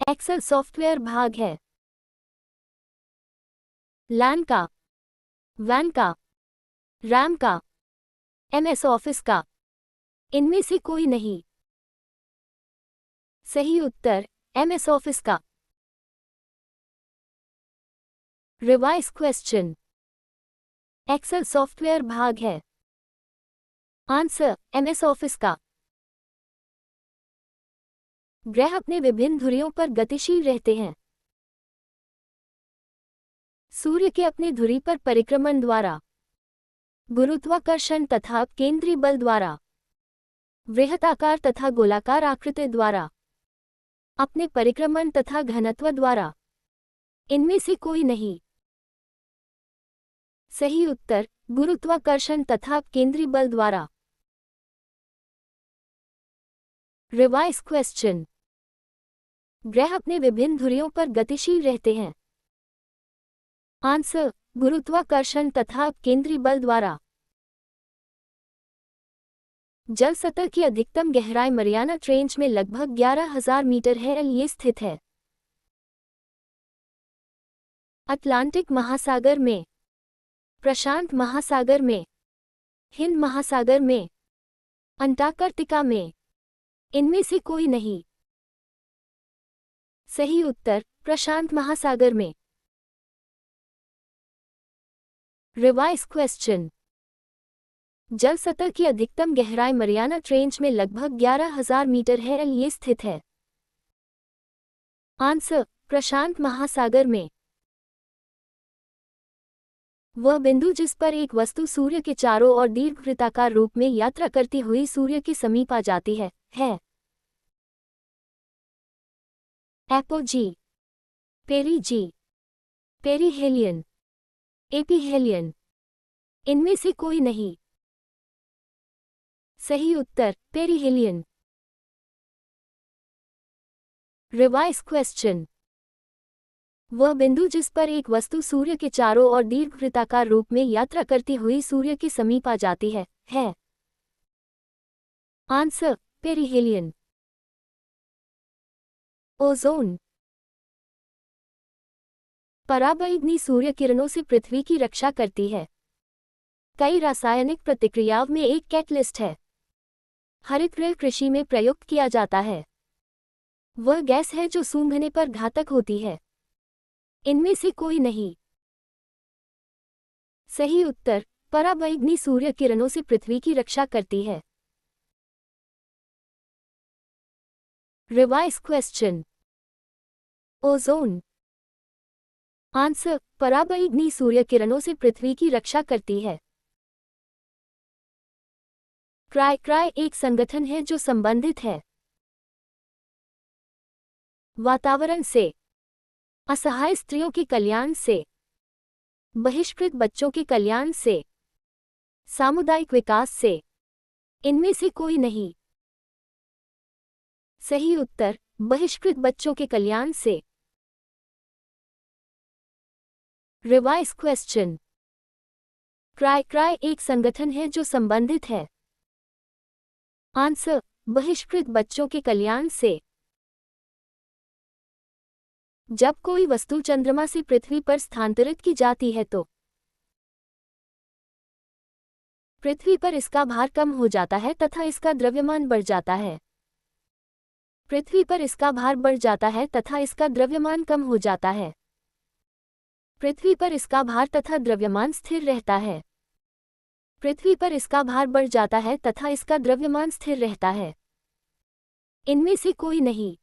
Excel software भाग है। लैन का, वैन का, रैम का, एमएस ऑफिस का। इनमें से कोई नहीं। सही उत्तर एमएस ऑफिस का। Revise question. एक्सेल सॉफ्टवेयर भाग है। आंसर एमएस ऑफिस का। ग्रह अपने विभिन्न धुरियों पर गतिशील रहते हैं। सूर्य के अपने धुरी पर परिक्रमण द्वारा, गुरुत्वाकर्षण तथा केंद्रीय बल द्वारा, वृहताकार तथा गोलाकार आकृति द्वारा, अपने परिक्रमण तथा घनत्व द्वारा। इनमें से कोई नहीं। सही उत्तर गुरुत्वाकर्षण तथा केंद्रीय बल द्वारा। Revise question. ग्रह अपने विभिन्न धुरियों पर गतिशील रहते हैं। आंसर गुरुत्वाकर्षण तथा केंद्रीय बल द्वारा। जल सतह की अधिकतम गहराई मरियाना ट्रेंच में लगभग 11,000 मीटर है। ये स्थित है अटलांटिक महासागर में, प्रशांत महासागर में, हिंद महासागर में, अंटार्कटिका में। इनमें से कोई नहीं। सही उत्तर प्रशांत महासागर में। Revise question. जल सतह की अधिकतम गहराई मरियाना ट्रेंच में लगभग 11,000 मीटर है। ये स्थित है आंसर प्रशांत महासागर में। वह बिंदु जिस पर एक वस्तु सूर्य के चारों ओर दीर्घवृत्ताकार रूप में यात्रा करती हुई सूर्य के समीप आ जाती है एपोजी, पेरीजी, पेरीहेलियन, एपीहेलियन। इनमें से कोई नहीं। सही उत्तर पेरीहेलियन। Revise question. वह बिंदु जिस पर एक वस्तु सूर्य के चारों ओर दीर्घवृत्ताकार रूप में यात्रा करती हुई सूर्य के समीप आ जाती है आंसर पेरीहेलियन। ओजोन। पराबैंगनी सूर्य किरणों से पृथ्वी की रक्षा करती है। कई रासायनिक प्रतिक्रियाओं में एक कैटलिस्ट है। हरितगृह कृषि में प्रयुक्त किया जाता है। वह गैस है जो सूंघने पर घातक होती है। इनमें से कोई नहीं। सही उत्तर पराबैंगनी सूर्य किरणों से पृथ्वी की रक्षा करती है। Revise question. ओजोन। आंसर पराबैंगनी सूर्य किरणों से पृथ्वी की रक्षा करती है। क्राई एक संगठन है जो संबंधित है वातावरण से, असहाय स्त्रियों के कल्याण से, बहिष्कृत बच्चों के कल्याण से, सामुदायिक विकास से। इनमें से कोई नहीं। सही उत्तर बहिष्कृत बच्चों के कल्याण से। Revise question. क्राई एक संगठन है जो संबंधित है आंसर बहिष्कृत बच्चों के कल्याण से। जब कोई वस्तु चंद्रमा से पृथ्वी पर स्थानांतरित की जाती है तो पृथ्वी पर इसका भार कम हो जाता है तथा इसका द्रव्यमान बढ़ जाता है। पृथ्वी पर इसका भार बढ़ जाता है तथा इसका द्रव्यमान कम हो जाता है। पृथ्वी पर इसका भार तथा द्रव्यमान स्थिर रहता है। पृथ्वी पर इसका भार बढ़ जाता है तथा इसका द्रव्यमान स्थिर रहता है। इनमें से कोई नहीं।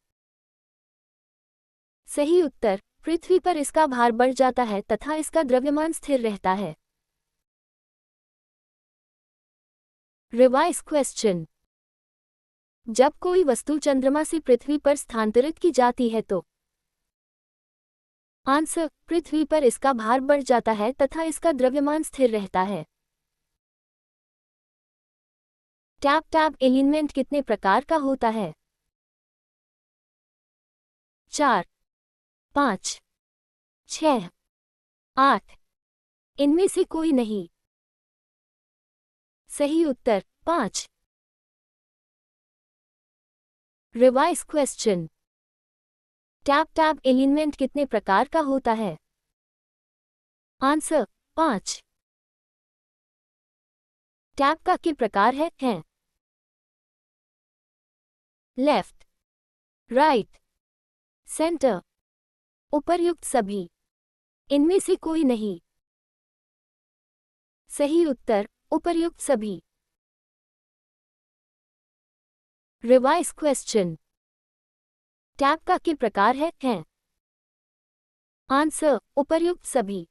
सही उत्तर पृथ्वी पर इसका भार बढ़ जाता है तथा इसका द्रव्यमान स्थिर रहता है। Revise question. जब कोई वस्तु चंद्रमा से पृथ्वी पर स्थानांतरित की जाती है तो आंसर पृथ्वी पर इसका भार बढ़ जाता है तथा इसका द्रव्यमान स्थिर रहता है। टैप एलिमेंट कितने प्रकार का होता है? 4, 5, 6, 8। इनमें से कोई नहीं। सही उत्तर 5। Revise question. टैप एलिमेंट कितने प्रकार का होता है? आंसर 5। टैप का कितने प्रकार हैं? लेफ्ट, राइट, सेंटर, उपर्युक्त सभी, इनमें से कोई नहीं। सही उत्तर उपर्युक्त सभी। Revise question. टैप का कितने प्रकार हैं? आंसर उपर्युक्त सभी।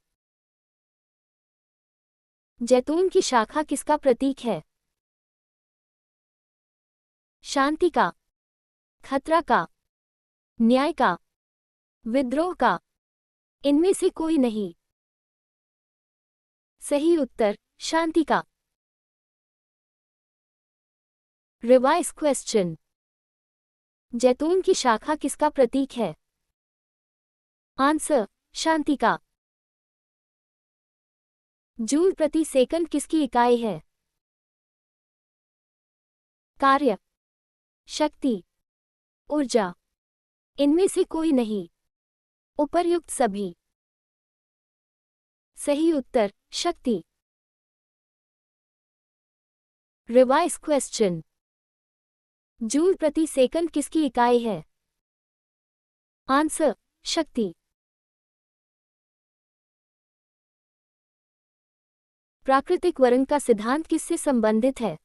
जैतून की शाखा किसका प्रतीक है? शांति का, खतरा का, न्याय का, विद्रोह का, इनमें से कोई नहीं। सही उत्तर शांति का। Revise question. जैतून की शाखा किसका प्रतीक है? आंसर शांति का। जूल प्रति सेकंड किसकी इकाई है? कार्य, शक्ति, ऊर्जा, इनमें से कोई नहीं। उपर्युक्त सभी। सही उत्तर शक्ति। Revise question. जूल प्रति सेकंड किसकी इकाई है? आंसर शक्ति। प्राकृतिक वर्णन का सिद्धांत किससे संबंधित है?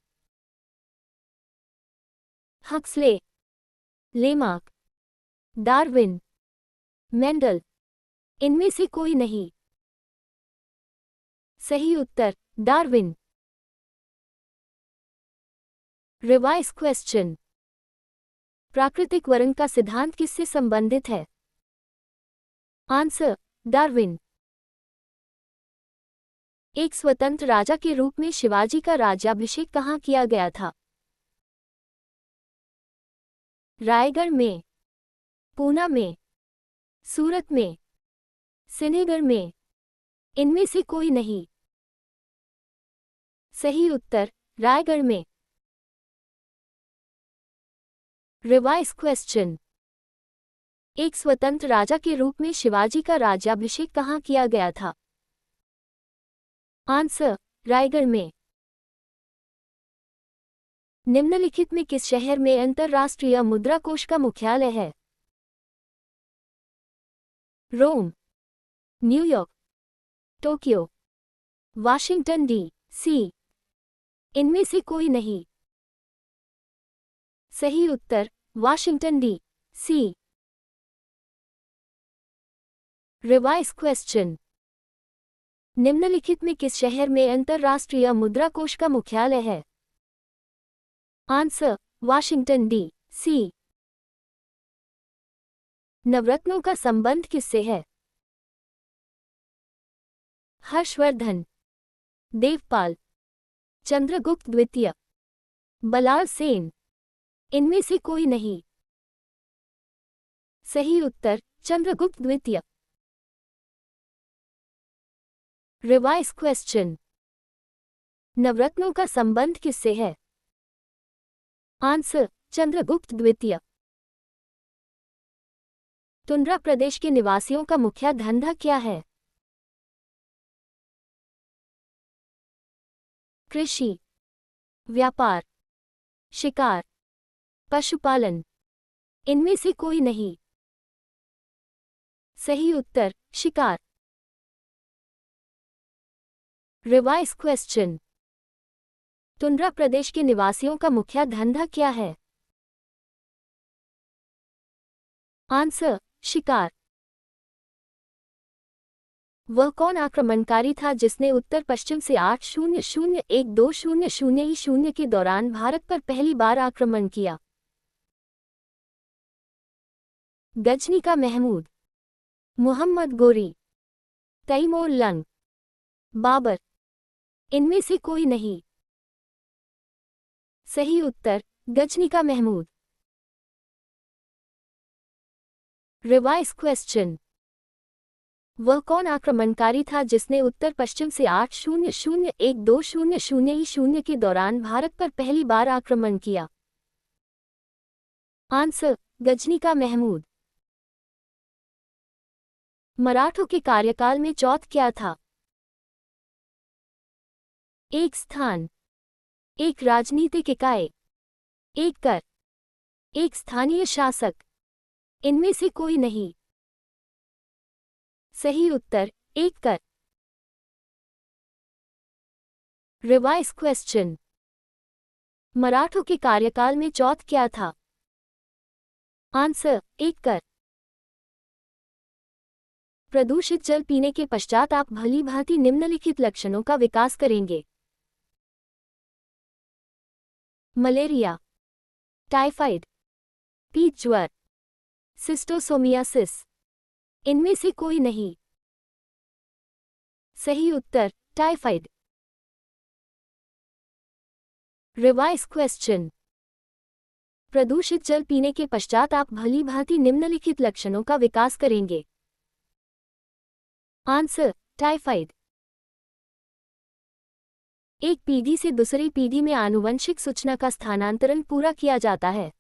हक्सले, लेमार्क, डार्विन, मेंडल, इनमें से कोई नहीं। सही उत्तर डार्विन। Revise question. प्राकृतिक वर्णन का सिद्धांत किससे संबंधित है? Answer Darwin. एक स्वतंत्र राजा के रूप में शिवाजी का राज्याभिषेक कहाँ किया गया था? रायगढ़ में, पूना में, सूरत में, सिनेगढ़ में, इनमें से कोई नहीं। सही उत्तर रायगढ़ में। Revise question. एक स्वतंत्र राजा के रूप में शिवाजी का राज्याभिषेक कहाँ किया गया था? आंसर रायगढ़ में। निम्नलिखित में किस शहर में अंतर्राष्ट्रीय मुद्रा कोष का मुख्यालय है? रोम, न्यूयॉर्क, टोक्यो, वाशिंगटन डी.सी, इनमें से कोई नहीं। सही उत्तर वाशिंगटन डी.सी। Revise question. निम्नलिखित में किस शहर में अंतर्राष्ट्रीय मुद्रा कोष का मुख्यालय है? Answer Washington DC. नवरत्नों का संबंध किससे है? हर्षवर्धन, देवपाल, चंद्रगुप्त द्वितीय, बलाल सेन, इनमें से कोई नहीं। सही उत्तर चंद्रगुप्त द्वितीय। Revise question. नवरत्नों का संबंध किससे है? आंसर चंद्रगुप्त द्वितीय। टुंड्रा प्रदेश के निवासियों का मुख्य धंधा क्या है? कृषि, व्यापार, शिकार, पशुपालन, इनमें से कोई नहीं। सही उत्तर शिकार। Revise question. टुंड्रा प्रदेश के निवासियों का मुख्य धंधा क्या है? आंसर शिकार। वह कौन आक्रमणकारी था जिसने उत्तर पश्चिम से 8001200 के दौरान भारत पर पहली बार आक्रमण किया? गजनी का महमूद, मुहम्मद गोरी, तैमूर लंग, बाबर, इनमें से कोई नहीं। सही उत्तर गजनी का महमूद। Revise question. वह कौन आक्रमणकारी था जिसने उत्तर पश्चिम से 8001200 के दौरान भारत पर पहली बार आक्रमण किया? आंसर गजनी का महमूद। मराठों के कार्यकाल में चौथ क्या था? एक स्थान, एक राजनीतिक इकाई, एक कर, एक स्थानीय शासक। इनमें से कोई नहीं। सही उत्तर एक कर। Revise question. मराठों के कार्यकाल में चौथ क्या था? आंसर एक कर। प्रदूषित जल पीने के पश्चात आप भली भांति निम्नलिखित लक्षणों का विकास करेंगे। मलेरिया, टाइफाइड, पीत ज्वर, सिस्टोसोमियासिस। इनमें से कोई नहीं। सही उत्तर टाइफाइड। Revise question. प्रदूषित जल पीने के पश्चात आप भली भांति निम्नलिखित लक्षणों का विकास करेंगे। Answer typhoid. एक पीढ़ी से दूसरी पीढ़ी में आनुवंशिक सूचना का स्थानांतरण पूरा किया जाता है।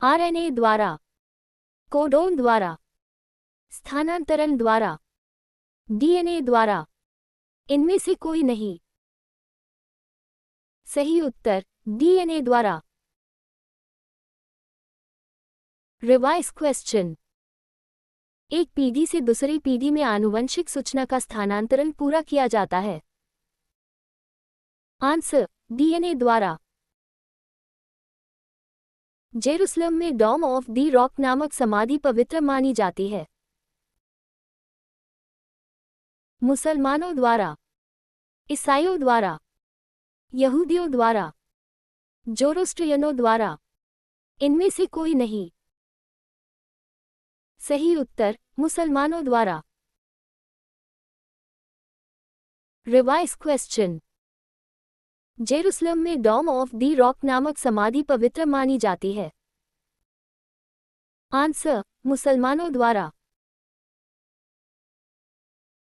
आरएनए द्वारा, कोडोन द्वारा, स्थानांतरण द्वारा, डीएनए द्वारा। इनमें से कोई नहीं। सही उत्तर डीएनए द्वारा। Revise question. एक पीढ़ी से दूसरी पीढ़ी में आनुवंशिक सूचना का स्थानांतरण पूरा किया जाता है। आंसर डीएनए द्वारा। जेरूसलम में डॉम ऑफ दी रॉक नामक समाधि पवित्र मानी जाती है। मुसलमानों द्वारा, ईसाइयों द्वारा, यहूदियों द्वारा, जोरोस्ट्रियनों द्वारा। इनमें से कोई नहीं। सही उत्तर मुसलमानों द्वारा। Revise question. जेरूसलम में डॉम ऑफ दी रॉक नामक समाधि पवित्र मानी जाती है। आंसर मुसलमानों द्वारा।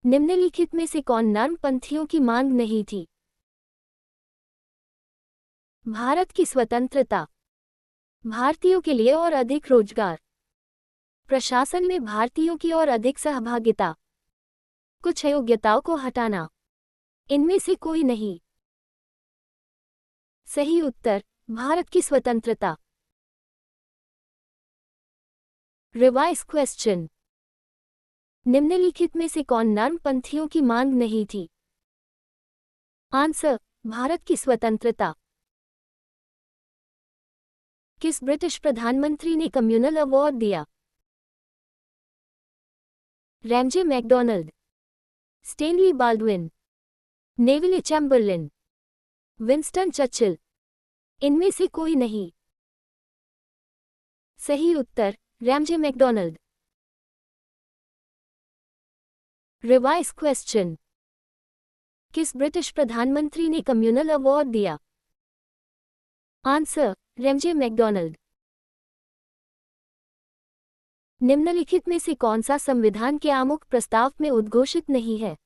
निम्नलिखित में से कौन नर्मपंथियों की मांग नहीं थी? भारत की स्वतंत्रता, भारतीयों के लिए और अधिक रोजगार, प्रशासन में भारतीयों की और अधिक सहभागिता, कुछ अयोग्यताओं को हटाना। इनमें से कोई नहीं। सही उत्तर भारत की स्वतंत्रता। Revise question. निम्नलिखित में से कौन नर्मपंथियों की मांग नहीं थी? आंसर भारत की स्वतंत्रता। किस ब्रिटिश प्रधानमंत्री ने कम्युनल अवार्ड दिया? Ramsay MacDonald, Stanley Baldwin, Neville Chamberlain, Winston Churchill. इनमें से कोई नहीं। सही उत्तर रैमजे मैकडॉनल्ड। Revise question. किस ब्रिटिश प्रधानमंत्री ने कम्युनल अवार्ड दिया? Answer Ramsay MacDonald. निम्नलिखित में से कौन सा संविधान के आमुख प्रस्ताव में उद्घोषित नहीं है?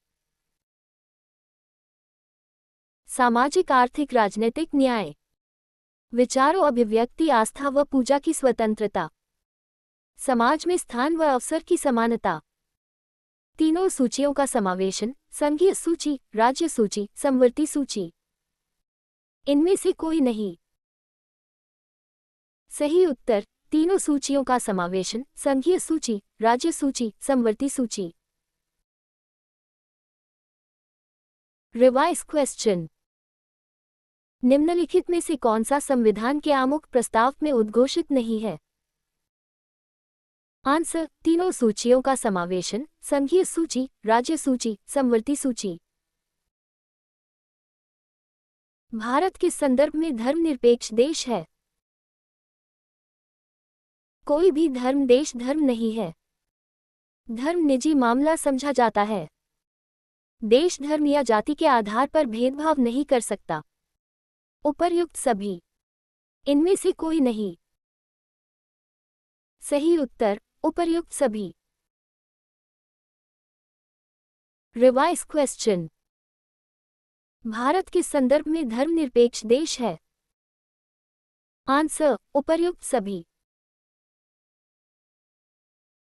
सामाजिक आर्थिक राजनीतिक न्याय, विचारों अभिव्यक्ति आस्था व पूजा की स्वतंत्रता, समाज में स्थान व अवसर की समानता, तीनों सूचियों का समावेशन, संघीय सूची, राज्य सूची, समवर्ती सूची। इनमें से कोई नहीं। सही उत्तर तीनों सूचियों का समावेशन, संघीय सूची, राज्य सूची, समवर्ती सूची। Revise question. निम्नलिखित में से कौन सा संविधान के आमुख प्रस्ताव में उद्घोषित नहीं है? आंसर तीनों सूचियों का समावेशन, संघीय सूची, राज्य सूची, समवर्ती सूची। भारत किस संदर्भ में धर्मनिरपेक्ष देश है? कोई भी धर्म देश धर्म नहीं है। धर्म निजी मामला समझा जाता है। देश धर्म या जाति के आधार पर भेदभाव नहीं कर सकता। उपर्युक्त सभी। इनमें से कोई नहीं। सही उत्तर उपर्युक्त सभी। Revise question. भारत किस संदर्भ में धर्मनिरपेक्ष देश है? आंसर उपर्युक्त सभी।